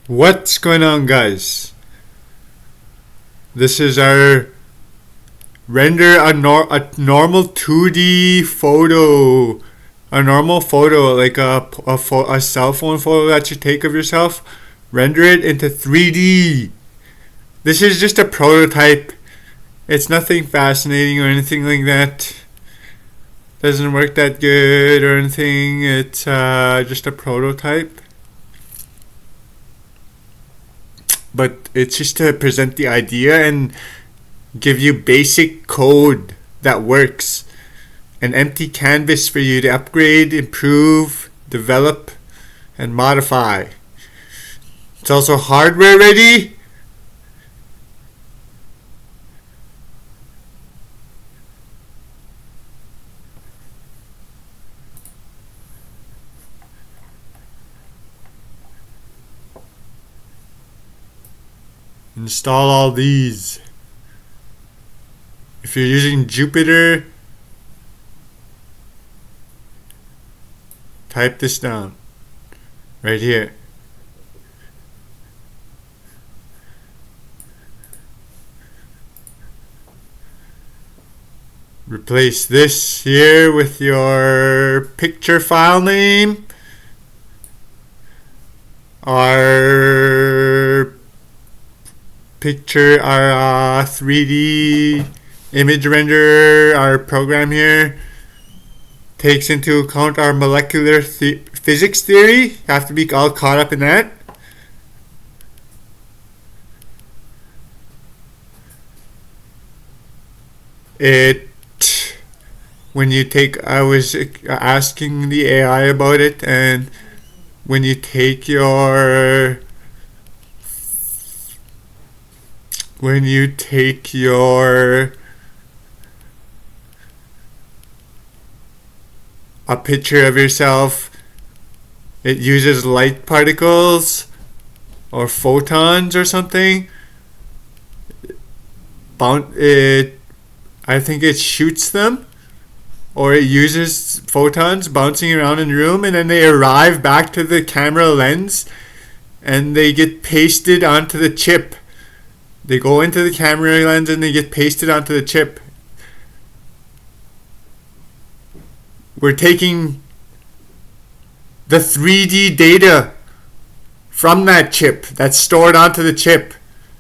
What's going on, guys? This is our render a normal 2D photo, a normal photo like a cell phone photo that you take of yourself. Render it into 3D. This is just a prototype. It's nothing fascinating or anything like that. Doesn't work that good or anything. It's just a prototype. But it's just to present the idea and give you basic code that works. An empty canvas for you to upgrade, improve, develop, and modify. It's also hardware ready. Install all these. If you're using Jupyter, type this down right here. Replace this here with your picture file name. Our 3D image renderer, our program here, takes into account our molecular physics theory. You have to be all caught up in that. I was asking the AI about it, and when you take your a picture of yourself, it uses light particles or photons or something. I think it shoots them, or it uses photons bouncing around in the room, and then they arrive back to the camera lens and they get pasted onto the chip. They go into the camera lens and they get pasted onto the chip. We're taking the 3D data from that chip that's stored onto the chip,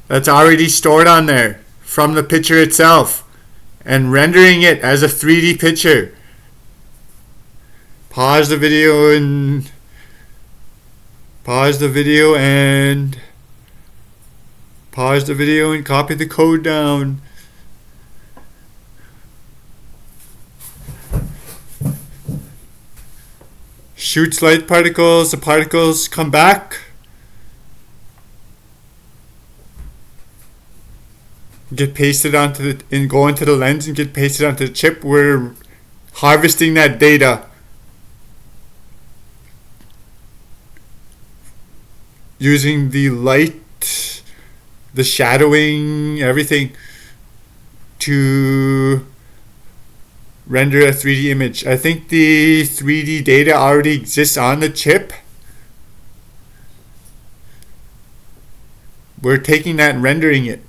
that's already stored on there from the picture itself, and rendering it as a 3D picture. Pause the video and copy the code down. Shoots light particles, the particles come back. Get pasted onto go into the lens and get pasted onto the chip. We're harvesting that data using the light, the shadowing, everything to render a 3D image. I think the 3D data already exists on the chip. We're taking that and rendering it.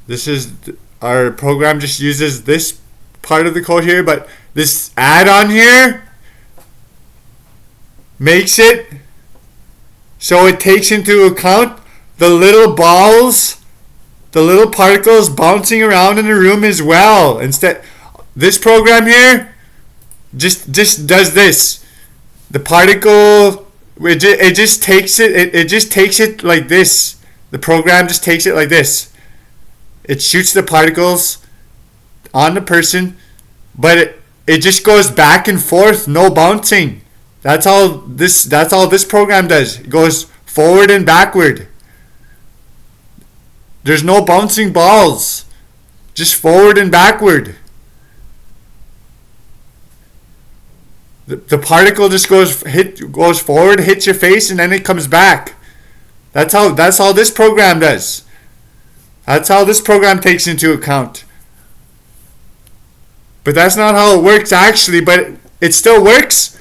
This is our program just uses this part of the code here, but this add-on here makes it so it takes into account the little balls, the little particles bouncing around in the room as well. Instead, this program here just does this. The particle, it just takes it like this. The program just takes it like this. It shoots the particles on the person, but it just goes back and forth, no bouncing. That's all this program does. It goes forward and backward. There's no bouncing balls, just forward and backward. The particle just goes forward, hits your face, and then it comes back. That's all this program does. That's how this program takes into account. But that's not how it works actually, but it still works.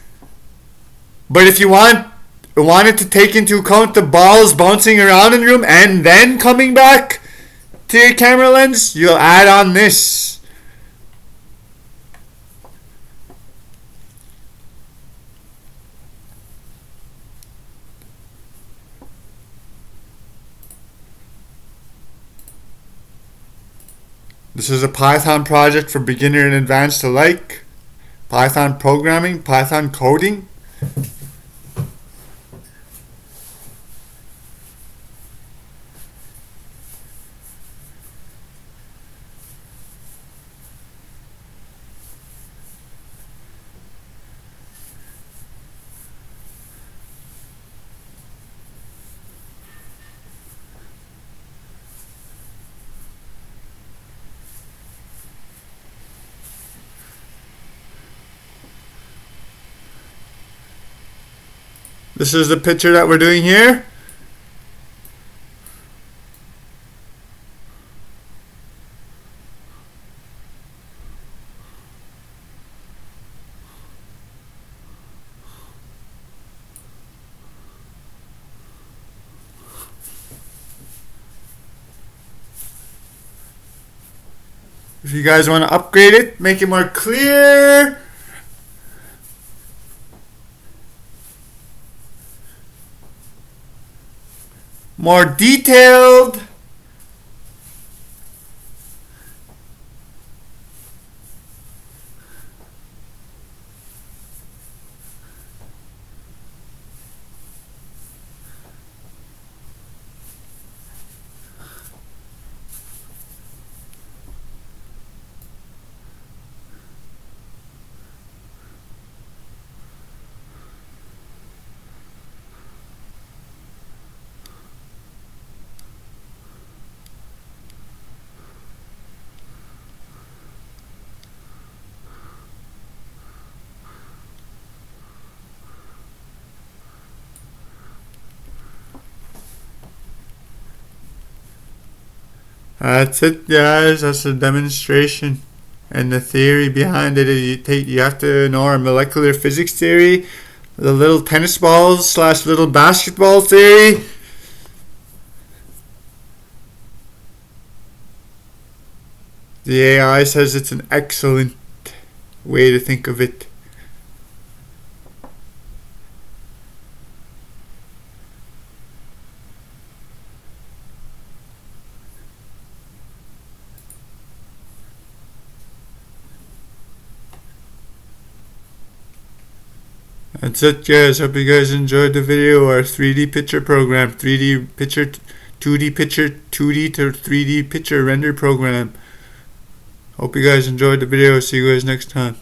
But if you wanted to take into account the balls bouncing around in the room and then coming back to your camera lens, you'll add on this. This is a Python project for beginner and advanced alike. Python programming, Python coding. This is the picture that we're doing here. If you guys want to upgrade it, make it more clear, more detailed, That's it, guys. That's a demonstration. And the theory behind it is you have to know our molecular physics theory, the little tennis balls / little basketball theory. The AI says it's an excellent way to think of it. That's it, guys. Hope you guys enjoyed the video. Our 3D picture program, 3D picture, 2D picture, 2D to 3D picture render program. Hope you guys enjoyed the video. See you guys next time.